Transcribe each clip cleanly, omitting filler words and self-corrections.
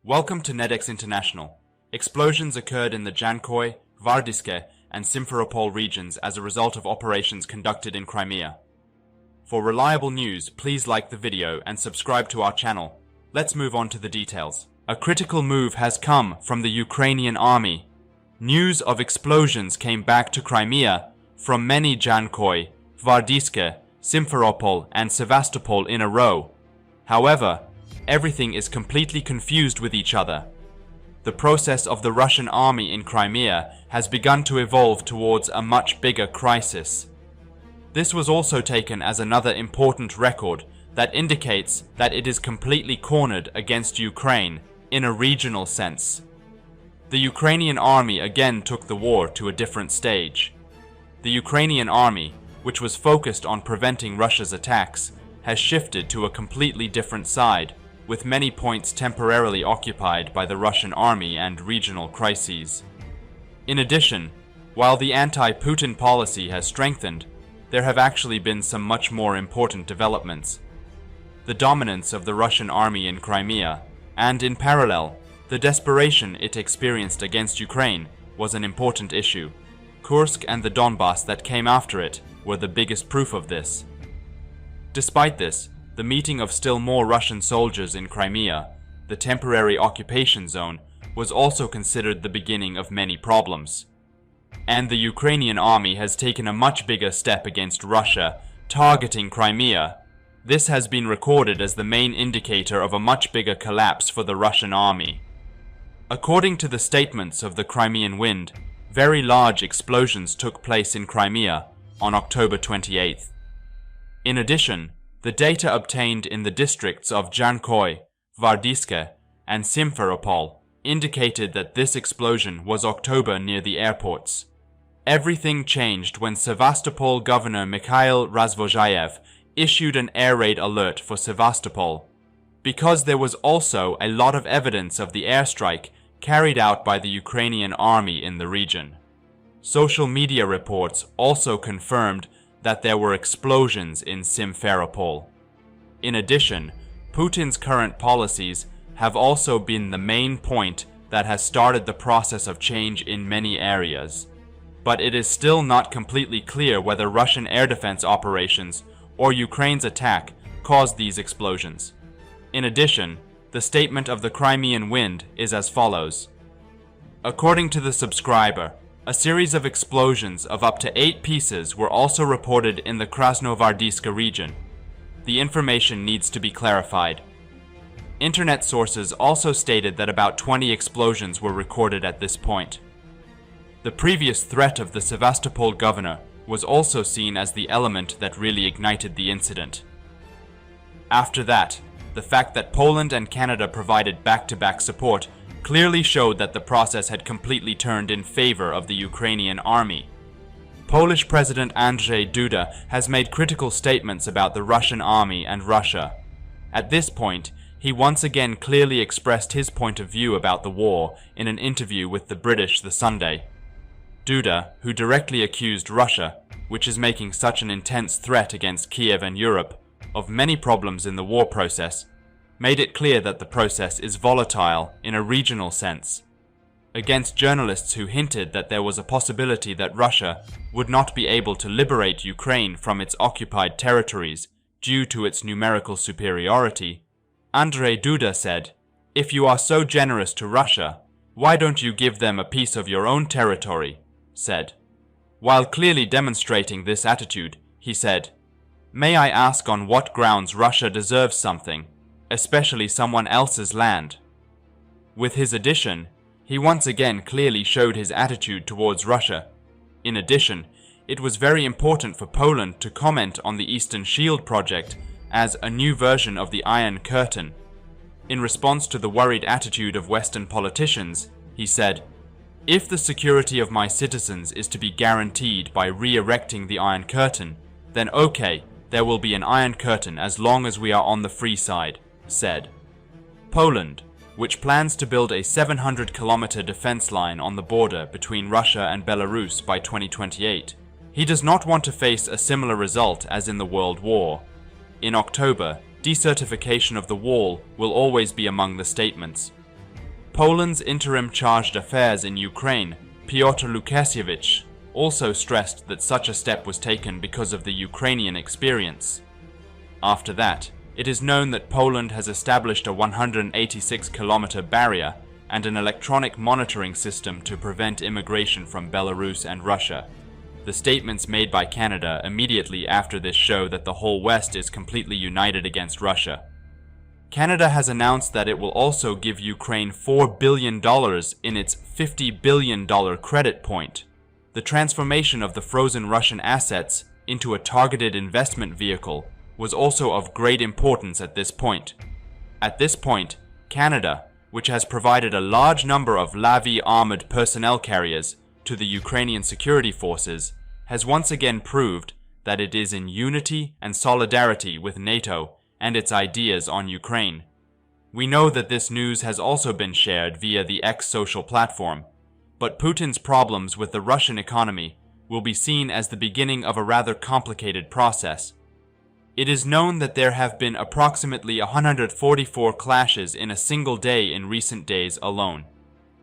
Welcome to Nedex International. Explosions occurred in the Jankoy, Vardiske, and Simferopol regions as a result of operations conducted in Crimea. For reliable news, please like the video and subscribe to our channel. Let's move on to the details. A critical move has come from the Ukrainian army. News of explosions came back to Crimea from many Jankoy, Vardiske, Simferopol, and Sevastopol in a row. However, everything is completely confused with each other. The process of the Russian army in Crimea has begun to evolve towards a much bigger crisis. This was also taken as another important record that indicates that it is completely cornered against Ukraine in a regional sense. The Ukrainian army again took the war to a different stage. The Ukrainian army, which was focused on preventing Russia's attacks, has shifted to a completely different side, with many points temporarily occupied by the Russian army and regional crises. In addition, while the anti-Putin policy has strengthened, there have actually been some much more important developments. The dominance of the Russian army in Crimea, and in parallel, the desperation it experienced against Ukraine, was an important issue. Kursk and the Donbass that came after it were the biggest proof of this. Despite this, the meeting of still more Russian soldiers in Crimea, the temporary occupation zone, was also considered the beginning of many problems. And the Ukrainian army has taken a much bigger step against Russia, targeting Crimea. This has been recorded as the main indicator of a much bigger collapse for the Russian army. According to the statements of the Crimean Wind, very large explosions took place in Crimea on October 28th. In addition, the data obtained in the districts of Jankoy, Vardiske, and Simferopol indicated that this explosion was October near the airports. Everything changed when Sevastopol Governor Mikhail Razvozhayev issued an air raid alert for Sevastopol, because there was also a lot of evidence of the airstrike carried out by the Ukrainian army in the region. Social media reports also confirmed that there were explosions in Simferopol. In addition, Putin's current policies have also been the main point that has started the process of change in many areas. But it is still not completely clear whether Russian air defense operations or Ukraine's attack caused these explosions. In addition, the statement of the Crimean Wind is as follows. According to the subscriber, a series of explosions of up to 8 pieces were also reported in the Krasnovardiska region. The information needs to be clarified. Internet sources also stated that about 20 explosions were recorded at this point. The previous threat of the Sevastopol governor was also seen as the element that really ignited the incident. After that, the fact that Poland and Canada provided back-to-back support clearly showed that the process had completely turned in favor of the Ukrainian army. Polish President Andrzej Duda has made critical statements about the Russian army and Russia. At this point, he once again clearly expressed his point of view about the war in an interview with the British the Sunday. Duda, who directly accused Russia, which is making such an intense threat against Kiev and Europe, of many problems in the war process, made it clear that the process is volatile in a regional sense. Against journalists who hinted that there was a possibility that Russia would not be able to liberate Ukraine from its occupied territories due to its numerical superiority, Andrzej Duda said, "If you are so generous to Russia, why don't you give them a piece of your own territory?" said. While clearly demonstrating this attitude, he said, "May I ask on what grounds Russia deserves something, especially someone else's land?" With his addition, he once again clearly showed his attitude towards Russia. In addition, it was very important for Poland to comment on the Eastern Shield project as a new version of the Iron Curtain. In response to the worried attitude of Western politicians, he said, "If the security of my citizens is to be guaranteed by re-erecting the Iron Curtain, then okay, there will be an Iron Curtain as long as we are on the free side," said. Poland, which plans to build a 700-kilometer defense line on the border between Russia and Belarus by 2028, he does not want to face a similar result as in the World War. In October, decertification of the wall will always be among the statements. Poland's interim chargé d'affaires in Ukraine, Piotr Lukasiewicz, also stressed that such a step was taken because of the Ukrainian experience. After that, it is known that Poland has established a 186-kilometer barrier and an electronic monitoring system to prevent immigration from Belarus and Russia. The statements made by Canada immediately after this show that the whole West is completely united against Russia. Canada has announced that it will also give Ukraine $4 billion in its $50 billion credit point. The transformation of the frozen Russian assets into a targeted investment vehicle was also of great importance at this point. At this point, Canada, which has provided a large number of Lavi armored personnel carriers to the Ukrainian security forces, has once again proved that it is in unity and solidarity with NATO and its ideas on Ukraine. We know that this news has also been shared via the X social platform, but Putin's problems with the Russian economy will be seen as the beginning of a rather complicated process. It is known that there have been approximately 144 clashes in a single day in recent days alone.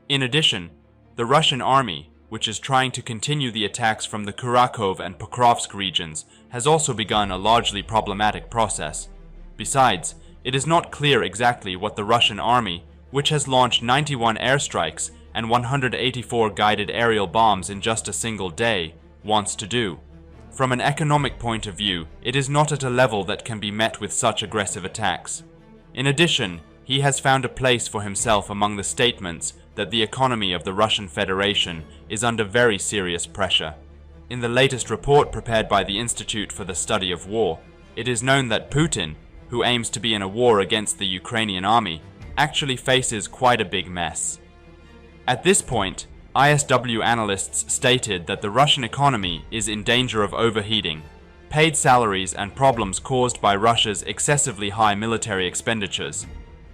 In addition, the Russian army, which is trying to continue the attacks from the Kharkov and Pokrovsk regions, has also begun a largely problematic process. Besides, it is not clear exactly what the Russian army, which has launched 91 airstrikes and 184 guided aerial bombs in just a single day, wants to do. From an economic point of view, it is not at a level that can be met with such aggressive attacks. In addition, he has found a place for himself among the statements that the economy of the Russian Federation is under very serious pressure. In the latest report prepared by the Institute for the Study of War, it is known that Putin, who aims to be in a war against the Ukrainian army, actually faces quite a big mess. At this point, ISW analysts stated that the Russian economy is in danger of overheating. Paid salaries and problems caused by Russia's excessively high military expenditures,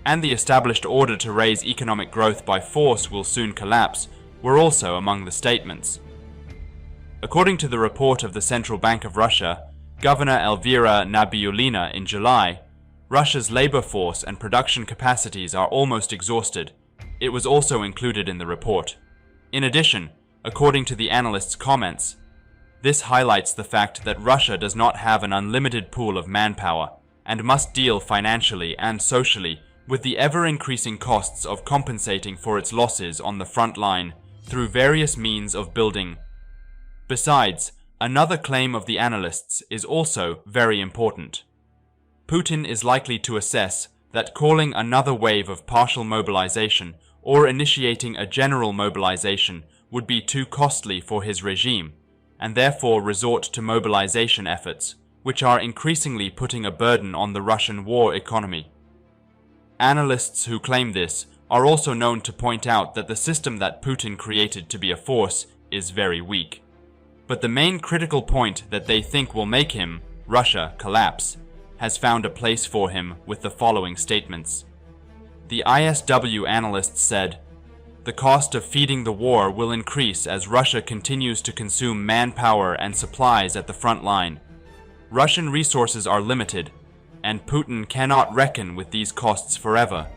and the established order to raise economic growth by force will soon collapse, were also among the statements. According to the report of the Central Bank of Russia, Governor Elvira Nabiullina in July, Russia's labor force and production capacities are almost exhausted. It was also included in the report. In addition, according to the analysts' comments, this highlights the fact that Russia does not have an unlimited pool of manpower and must deal financially and socially with the ever-increasing costs of compensating for its losses on the front line through various means of building. Besides, another claim of the analysts is also very important. Putin is likely to assess that calling another wave of partial mobilization or initiating a general mobilization would be too costly for his regime, and therefore resort to mobilization efforts, which are increasingly putting a burden on the Russian war economy. Analysts who claim this are also known to point out that the system that Putin created to be a force is very weak. But the main critical point that they think will make him, Russia, collapse, has found a place for him with the following statements. The ISW analysts said, "The cost of feeding the war will increase as Russia continues to consume manpower and supplies at the front line. Russian resources are limited, and Putin cannot reckon with these costs forever.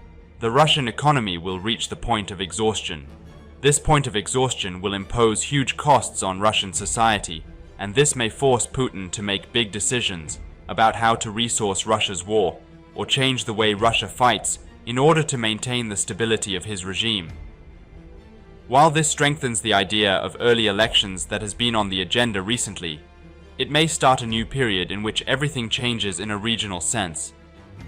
The Russian economy will reach the point of exhaustion. This point of exhaustion will impose huge costs on Russian society, and this may force Putin to make big decisions about how to resource Russia's war, or change the way Russia fights in order to maintain the stability of his regime." While this strengthens the idea of early elections that has been on the agenda recently, it may start a new period in which everything changes in a regional sense.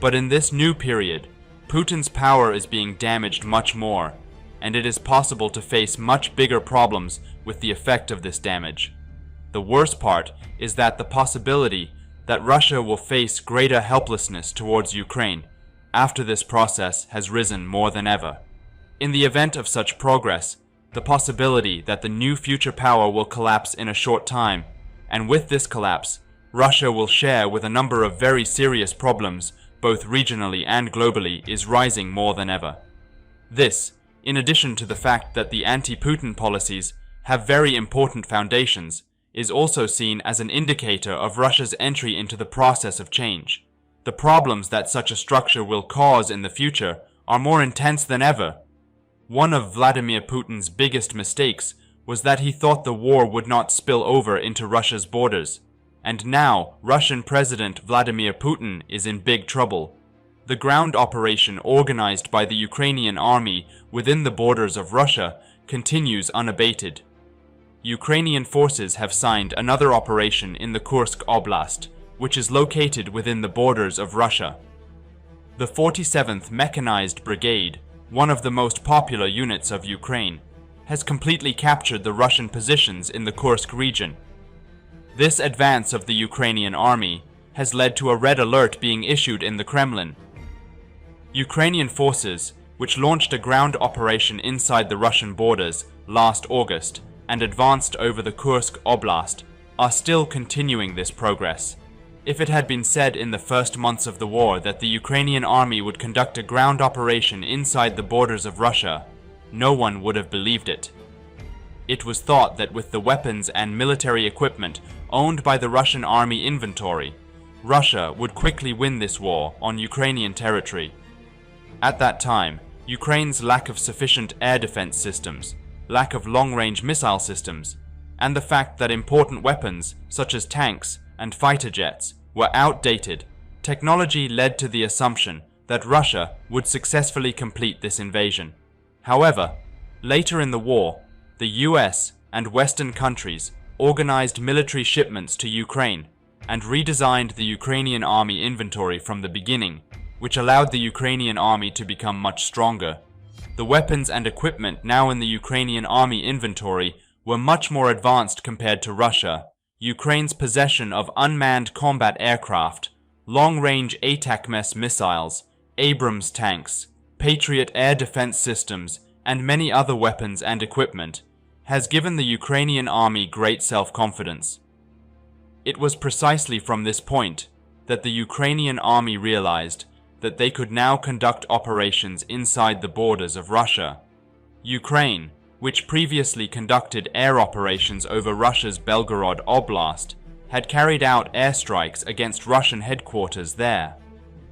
But in this new period, Putin's power is being damaged much more, and it is possible to face much bigger problems with the effect of this damage. The worst part is that the possibility that Russia will face greater helplessness towards Ukraine after this process has risen more than ever. In the event of such progress, the possibility that the new future power will collapse in a short time, and with this collapse, Russia will share with a number of very serious problems, both regionally and globally, is rising more than ever. This, in addition to the fact that the anti-Putin policies have very important foundations, is also seen as an indicator of Russia's entry into the process of change. The problems that such a structure will cause in the future are more intense than ever. One of Vladimir Putin's biggest mistakes was that he thought the war would not spill over into Russia's borders. And now, Russian President Vladimir Putin is in big trouble. The ground operation organized by the Ukrainian army within the borders of Russia continues unabated. Ukrainian forces have signed another operation in the Kursk Oblast, which is located within the borders of Russia. The 47th Mechanized Brigade, one of the most popular units of Ukraine, has completely captured the Russian positions in the Kursk region. This advance of the Ukrainian army has led to a red alert being issued in the Kremlin. Ukrainian forces, which launched a ground operation inside the Russian borders last August and advanced over the Kursk Oblast, are still continuing this progress. If it had been said in the first months of the war that the Ukrainian army would conduct a ground operation inside the borders of Russia, no one would have believed it. It was thought that with the weapons and military equipment owned by the Russian army inventory, Russia would quickly win this war on Ukrainian territory. At that time, Ukraine's lack of sufficient air defense systems, lack of long-range missile systems, and the fact that important weapons such as tanks and fighter jets were outdated, technology led to the assumption that Russia would successfully complete this invasion. However, later in the war, the US and Western countries organized military shipments to Ukraine and redesigned the Ukrainian army inventory from the beginning, which allowed the Ukrainian army to become much stronger. The weapons and equipment now in the Ukrainian army inventory were much more advanced compared to Russia. Ukraine's possession of unmanned combat aircraft, long-range ATACMS missiles, Abrams tanks, Patriot air defense systems, and many other weapons and equipment has given the Ukrainian army great self-confidence. It was precisely from this point that the Ukrainian army realized that they could now conduct operations inside the borders of Russia. Ukraine, which previously conducted air operations over Russia's Belgorod Oblast, had carried out airstrikes against Russian headquarters there.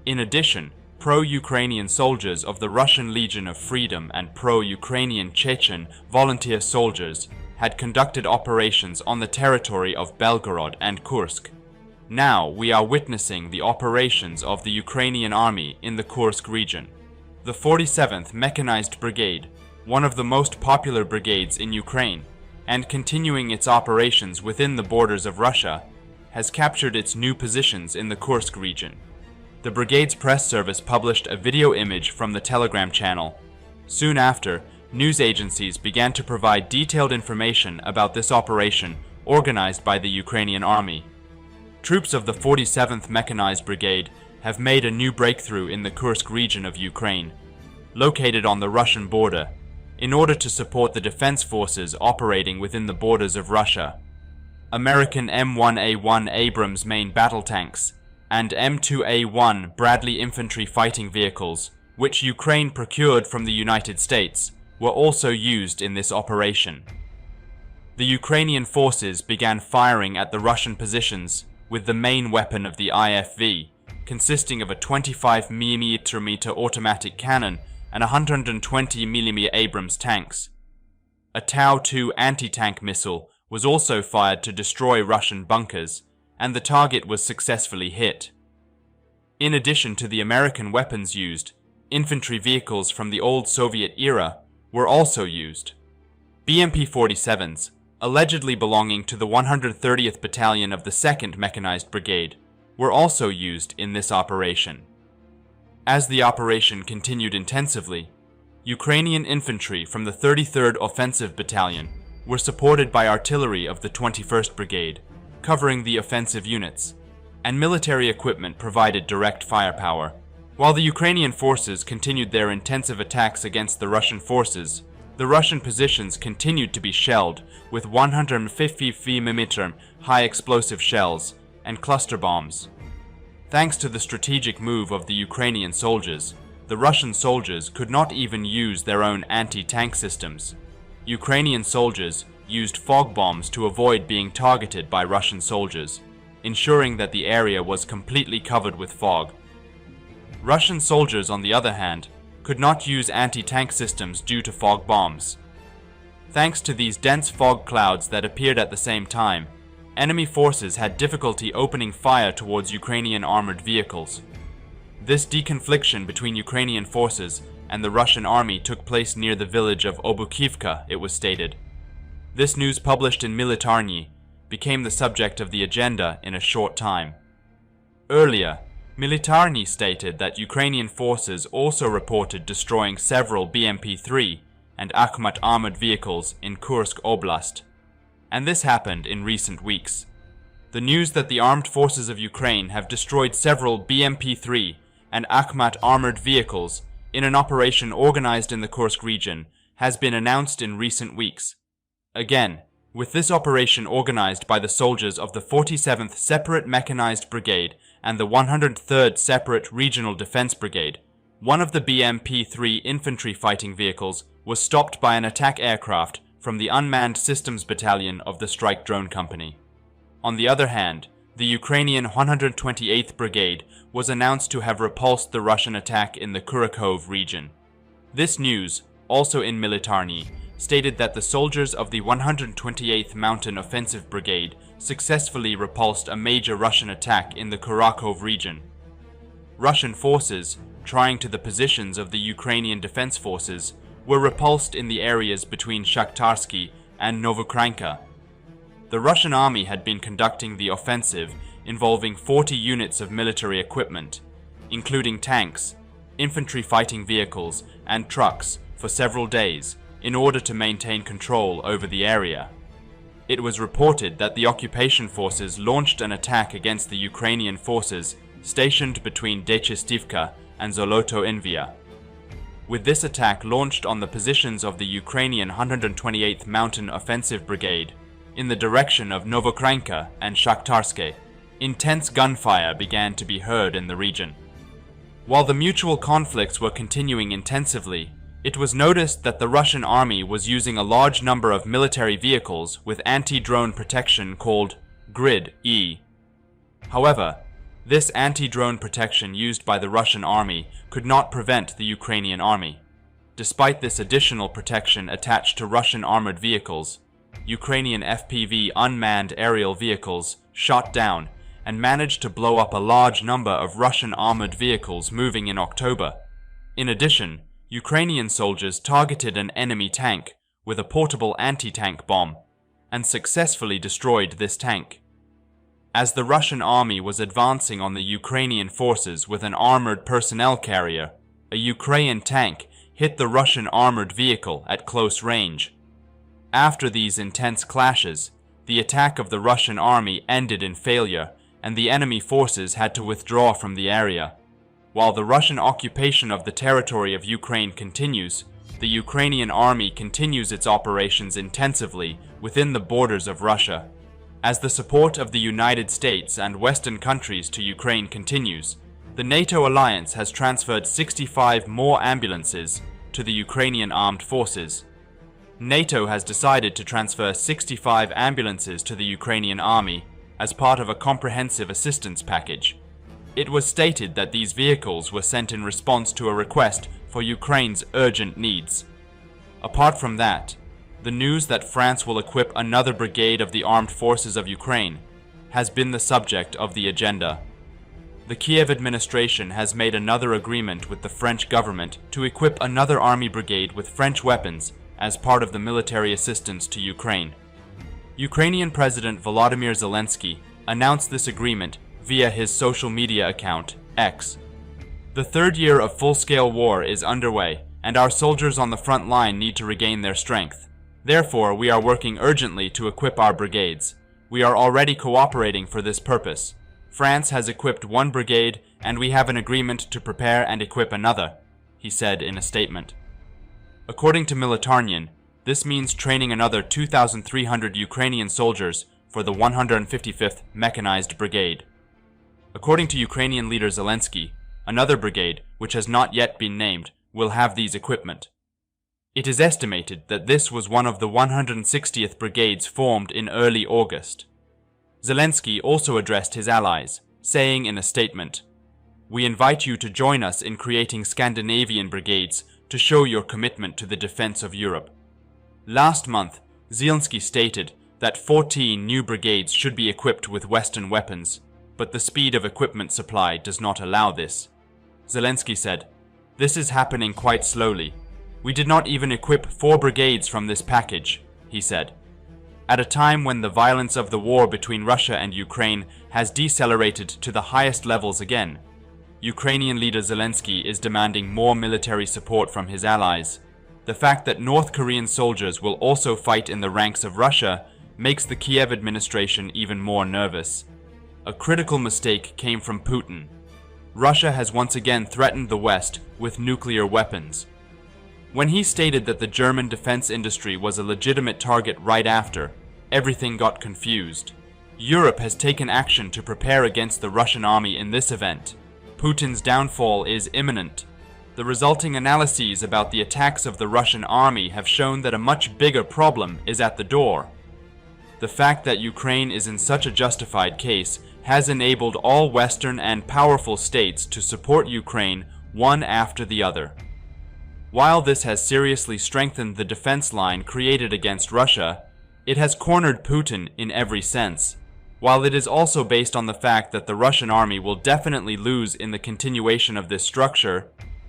In addition, pro-Ukrainian soldiers of the Russian Legion of Freedom and pro-Ukrainian Chechen volunteer soldiers had conducted operations on the territory of Belgorod and Kursk. Now we are witnessing the operations of the Ukrainian army in the Kursk region. The 47th Mechanized Brigade, one of the most popular brigades in Ukraine, and continuing its operations within the borders of Russia, has captured its new positions in the Kursk region. The brigade's press service published a video image from the Telegram channel. Soon after, news agencies began to provide detailed information about this operation organized by the Ukrainian army. Troops of the 47th Mechanized Brigade have made a new breakthrough in the Kursk region of Ukraine, located on the Russian border, in order to support the defense forces operating within the borders of Russia. American M1A1 Abrams main battle tanks and M2A1 Bradley infantry fighting vehicles, which Ukraine procured from the United States, were also used in this operation. The Ukrainian forces began firing at the Russian positions with the main weapon of the IFV, consisting of a 25mm automatic cannon and 120mm Abrams tanks. A Tau-2 anti-tank missile was also fired to destroy Russian bunkers, and the target was successfully hit. In addition to the American weapons used, infantry vehicles from the old Soviet era were also used. BMP-47s, allegedly belonging to the 130th Battalion of the 2nd Mechanized Brigade, were also used in this operation. As the operation continued intensively, Ukrainian infantry from the 33rd Offensive Battalion were supported by artillery of the 21st Brigade, covering the offensive units, and military equipment provided direct firepower. While the Ukrainian forces continued their intensive attacks against the Russian forces, the Russian positions continued to be shelled with 150mm high explosive shells and cluster bombs. Thanks to the strategic move of the Ukrainian soldiers, the Russian soldiers could not even use their own anti-tank systems. Ukrainian soldiers used fog bombs to avoid being targeted by Russian soldiers, ensuring that the area was completely covered with fog. Russian soldiers, on the other hand, could not use anti-tank systems due to fog bombs. Thanks to these dense fog clouds that appeared at the same time, enemy forces had difficulty opening fire towards Ukrainian armored vehicles. This deconfliction between Ukrainian forces and the Russian army took place near the village of Obukivka, it was stated. This news, published in Militarny, became the subject of the agenda in a short time. Earlier, Militarny stated that Ukrainian forces also reported destroying several BMP-3 and Akhmat armored vehicles in Kursk Oblast, and this happened in recent weeks. The news that the armed forces of Ukraine have destroyed several BMP-3 and Akhmat armored vehicles in an operation organized in the Kursk region has been announced in recent weeks. Again, with this operation organized by the soldiers of the 47th Separate Mechanized Brigade and the 103rd Separate Regional Defense Brigade, one of the BMP-3 infantry fighting vehicles was stopped by an attack aircraft from the Unmanned Systems Battalion of the Strike Drone Company. On the other hand, the Ukrainian 128th Brigade was announced to have repulsed the Russian attack in the Kurakhove region. This news, also in Militarny, stated that the soldiers of the 128th Mountain Offensive Brigade successfully repulsed a major Russian attack in the Kurakhove region. Russian forces, trying to the positions of the Ukrainian defense forces, were repulsed in the areas between Shakhtarsky and Novokranka. The Russian army had been conducting the offensive involving 40 units of military equipment, including tanks, infantry fighting vehicles, and trucks, for several days in order to maintain control over the area. It was reported that the occupation forces launched an attack against the Ukrainian forces stationed between Dechestivka and Zoloto-Envia. With this attack launched on the positions of the Ukrainian 128th Mountain Offensive Brigade in the direction of Novokranka and Shakhtarske, intense gunfire began to be heard in the region. While the mutual conflicts were continuing intensively, it was noticed that the Russian army was using a large number of military vehicles with anti-drone protection called Grid-E. However, this anti-drone protection used by the Russian army could not prevent the Ukrainian army. Despite this additional protection attached to Russian armored vehicles, Ukrainian FPV unmanned aerial vehicles shot down and managed to blow up a large number of Russian armored vehicles moving in October. In addition, Ukrainian soldiers targeted an enemy tank with a portable anti-tank bomb and successfully destroyed this tank. As the Russian army was advancing on the Ukrainian forces with an armored personnel carrier, a Ukrainian tank hit the Russian armored vehicle at close range. After these intense clashes, the attack of the Russian army ended in failure, and the enemy forces had to withdraw from the area. While the Russian occupation of the territory of Ukraine continues, the Ukrainian army continues its operations intensively within the borders of Russia. As the support of the United States and Western countries to Ukraine continues, the NATO alliance has transferred 65 more ambulances to the Ukrainian armed forces. NATO has decided to transfer 65 ambulances to the Ukrainian army as part of a comprehensive assistance package. It was stated that these vehicles were sent in response to a request for Ukraine's urgent needs. Apart from that, the news that France will equip another brigade of the armed forces of Ukraine has been the subject of the agenda. The Kiev administration has made another agreement with the French government to equip another army brigade with French weapons as part of the military assistance to Ukraine. Ukrainian President Volodymyr Zelensky announced this agreement via his social media account, X. The third year of full-scale war is underway, and our soldiers on the front line need to regain their strength. Therefore, we are working urgently to equip our brigades. We are already cooperating for this purpose. France has equipped one brigade, and we have an agreement to prepare and equip another, he said in a statement. According to Militarnyan, this means training another 2,300 Ukrainian soldiers for the 155th Mechanized Brigade. According to Ukrainian leader Zelensky, another brigade, which has not yet been named, will have these equipment. It is estimated that this was one of the 160th brigades formed in early August. Zelensky also addressed his allies, saying in a statement, We invite you to join us in creating Scandinavian brigades to show your commitment to the defense of Europe. Last month, Zelensky stated that 14 new brigades should be equipped with Western weapons, but the speed of equipment supply does not allow this. Zelensky said, "This is happening quite slowly. We did not even equip 4 brigades from this package," he said. At a time when the violence of the war between Russia and Ukraine has decelerated to the highest levels again, Ukrainian leader Zelensky is demanding more military support from his allies. The fact that North Korean soldiers will also fight in the ranks of Russia makes the Kiev administration even more nervous. A critical mistake came from Putin. Russia has once again threatened the West with nuclear weapons. When he stated that the German defense industry was a legitimate target right after, everything got confused. Europe has taken action to prepare against the Russian army in this event. Putin's downfall is imminent. The resulting analyses about the attacks of the Russian army have shown that a much bigger problem is at the door. The fact that Ukraine is in such a justified case has enabled all Western and powerful states to support Ukraine one after the other. While this has seriously strengthened the defense line created against Russia, it has cornered Putin in every sense. While it is also based on the fact that the Russian army will definitely lose in the continuation of this structure,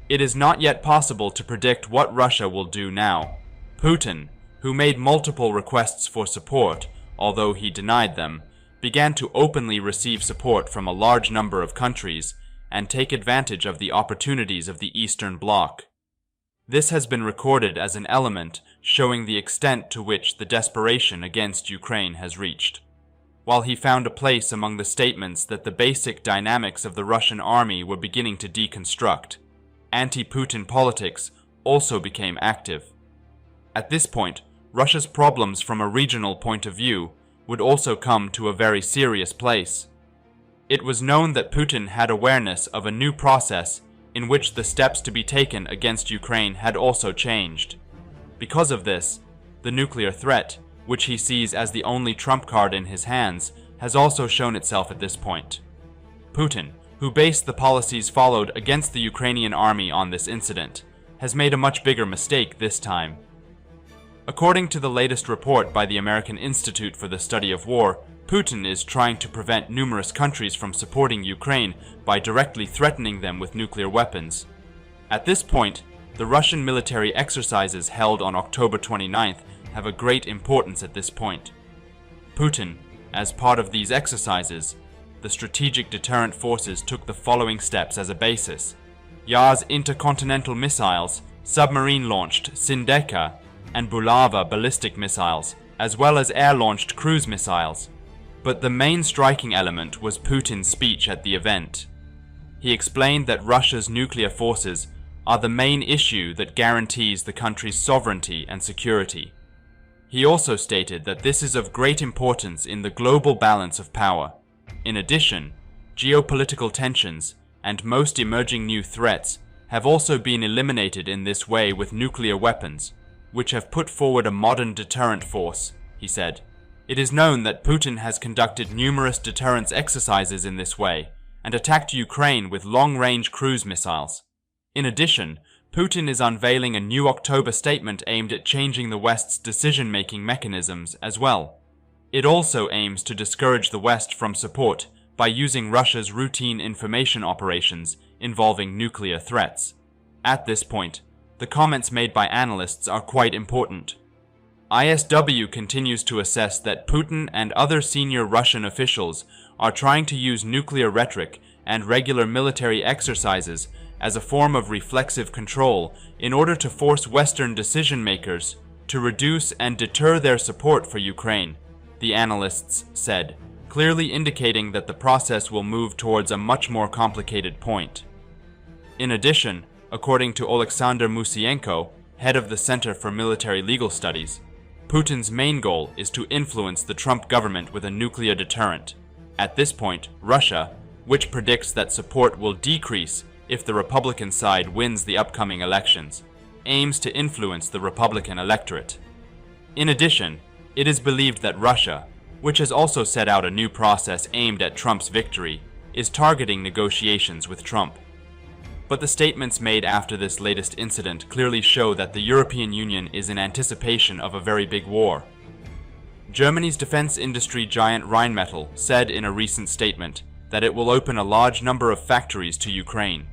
it is not yet possible to predict what Russia will do now. Putin, who made multiple requests for support, although he denied them, began to openly receive support from a large number of countries and take advantage of the opportunities of the Eastern Bloc. This has been recorded as an element showing the extent to which the desperation against Ukraine has reached. While he found a place among the statements that the basic dynamics of the Russian army were beginning to deconstruct, anti-Putin politics also became active. At this point, Russia's problems from a regional point of view would also come to a very serious place. It was known that Putin had awareness of a new process in which the steps to be taken against Ukraine had also changed. Because of this, the nuclear threat, which he sees as the only trump card in his hands, has also shown itself at this point. Putin, who based the policies followed against the Ukrainian army on this incident, has made a much bigger mistake this time. According to the latest report by the American Institute for the Study of War, Putin is trying to prevent numerous countries from supporting Ukraine by directly threatening them with nuclear weapons. At this point, the Russian military exercises held on October 29th have a great importance at this point. Putin, as part of these exercises, the strategic deterrent forces took the following steps as a basis: Yars intercontinental missiles, submarine-launched Sindeka and Bulava ballistic missiles, as well as air-launched cruise missiles. But the main striking element was Putin's speech at the event. He explained that Russia's nuclear forces are the main issue that guarantees the country's sovereignty and security. He also stated that this is of great importance in the global balance of power. In addition, geopolitical tensions and most emerging new threats have also been eliminated in this way with nuclear weapons, which have put forward a modern deterrent force, he said. It is known that Putin has conducted numerous deterrence exercises in this way and attacked Ukraine with long-range cruise missiles. In addition, Putin is unveiling a new October statement aimed at changing the West's decision-making mechanisms as well. It also aims to discourage the West from support by using Russia's routine information operations involving nuclear threats. At this point, the comments made by analysts are quite important. ISW continues to assess that Putin and other senior Russian officials are trying to use nuclear rhetoric and regular military exercises as a form of reflexive control in order to force Western decision-makers to reduce and deter their support for Ukraine, the analysts said, clearly indicating that the process will move towards a much more complicated point. In addition, according to Alexander Musienko, head of the Center for Military Legal Studies, Putin's main goal is to influence the Trump government with a nuclear deterrent. At this point, Russia, which predicts that support will decrease if the Republican side wins the upcoming elections, aims to influence the Republican electorate. In addition, it is believed that Russia, which has also set out a new process aimed at Trump's victory, is targeting negotiations with Trump. But the statements made after this latest incident clearly show that the European Union is in anticipation of a very big war. Germany's defense industry giant Rheinmetall said in a recent statement that it will open a large number of factories to Ukraine.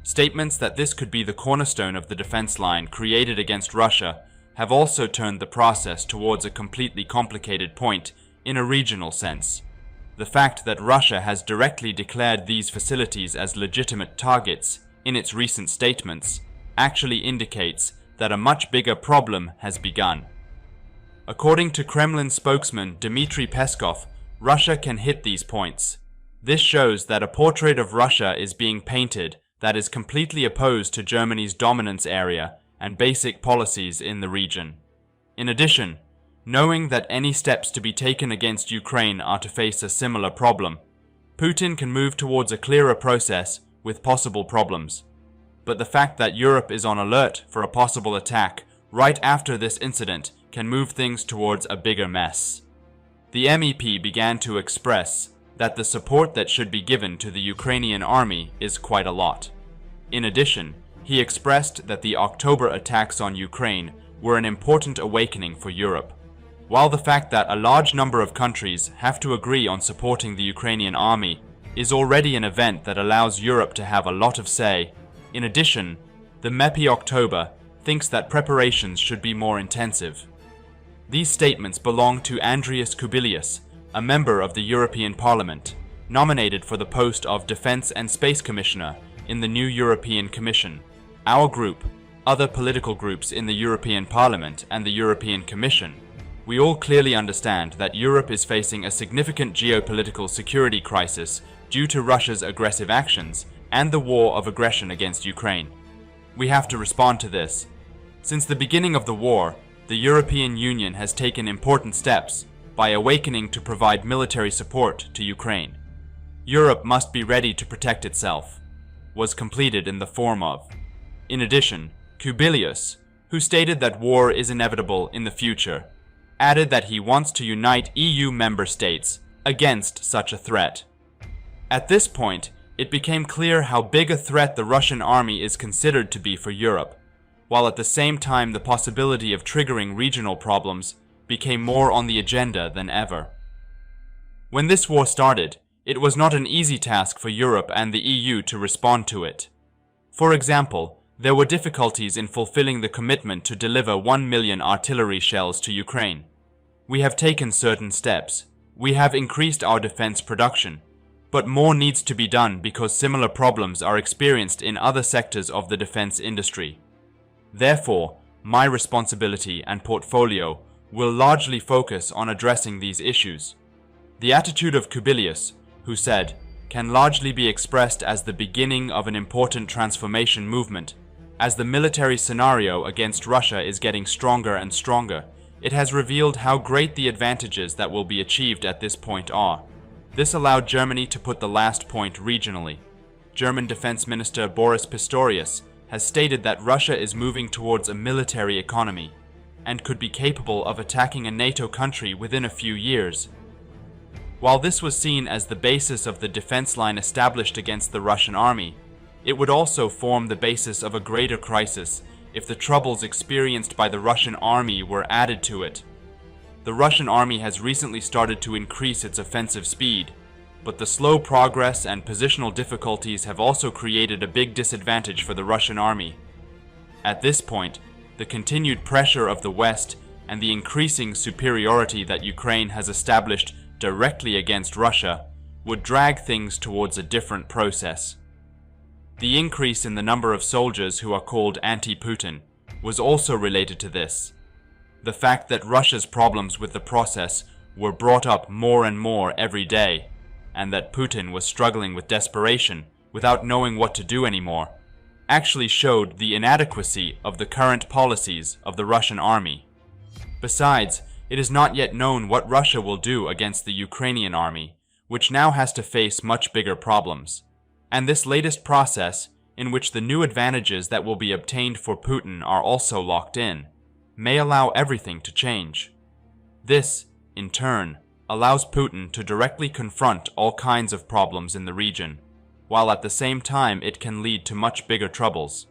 Statements that this could be the cornerstone of the defense line created against Russia have also turned the process towards a completely complicated point in a regional sense. The fact that Russia has directly declared these facilities as legitimate targets in its recent statements actually indicates that a much bigger problem has begun. According to Kremlin spokesman Dmitry Peskov, Russia can hit these points. This shows that a portrait of Russia is being painted that is completely opposed to Germany's dominance area and basic policies in the region. In addition, knowing that any steps to be taken against Ukraine are to face a similar problem, Putin can move towards a clearer process with possible problems. But the fact that Europe is on alert for a possible attack right after this incident can move things towards a bigger mess. The MEP began to express that the support that should be given to the Ukrainian army is quite a lot. In addition, he expressed that the October attacks on Ukraine were an important awakening for Europe. While the fact that a large number of countries have to agree on supporting the Ukrainian army is already an event that allows Europe to have a lot of say, in addition, the MEP October thinks that preparations should be more intensive. These statements belong to Andrius Kubilius, a member of the European Parliament, nominated for the post of Defense and Space Commissioner in the new European Commission. Our group, other political groups in the European Parliament and the European Commission, we all clearly understand that Europe is facing a significant geopolitical security crisis due to Russia's aggressive actions and the war of aggression against Ukraine. We have to respond to this. Since the beginning of the war, the European Union has taken important steps by awakening to provide military support to Ukraine. Europe must be ready to protect itself, was completed in the form of. In addition, Kubilius, who stated that war is inevitable in the future, added that he wants to unite EU member states against such a threat. At this point, it became clear how big a threat the Russian army is considered to be for Europe, while at the same time the possibility of triggering regional problems became more on the agenda than ever. When this war started, it was not an easy task for Europe and the EU to respond to it. For example, there were difficulties in fulfilling the commitment to deliver 1 million artillery shells to Ukraine. We have taken certain steps. We have increased our defense production, but more needs to be done because similar problems are experienced in other sectors of the defense industry. Therefore, my responsibility and portfolio will largely focus on addressing these issues. The attitude of Kubilius, who said, can largely be expressed as the beginning of an important transformation movement. As the military scenario against Russia is getting stronger and stronger, it has revealed how great the advantages that will be achieved at this point are. This allowed Germany to put the last point regionally. German Defense Minister Boris Pistorius has stated that Russia is moving towards a military economy and could be capable of attacking a NATO country within a few years. While this was seen as the basis of the defense line established against the Russian army, it would also form the basis of a greater crisis if the troubles experienced by the Russian army were added to it. The Russian army has recently started to increase its offensive speed, but the slow progress and positional difficulties have also created a big disadvantage for the Russian army. At this point, the continued pressure of the West and the increasing superiority that Ukraine has established directly against Russia would drag things towards a different process. The increase in the number of soldiers who are called anti-Putin was also related to this. The fact that Russia's problems with the process were brought up more and more every day, and that Putin was struggling with desperation without knowing what to do anymore, actually showed the inadequacy of the current policies of the Russian army. Besides, it is not yet known what Russia will do against the Ukrainian army, which now has to face much bigger problems. And this latest process, in which the new advantages that will be obtained for Putin are also locked in, may allow everything to change. This, in turn, allows Putin to directly confront all kinds of problems in the region, while at the same time it can lead to much bigger troubles.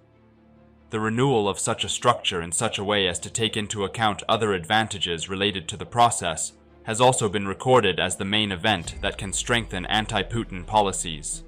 The renewal of such a structure in such a way as to take into account other advantages related to the process has also been recorded as the main event that can strengthen anti-Putin policies.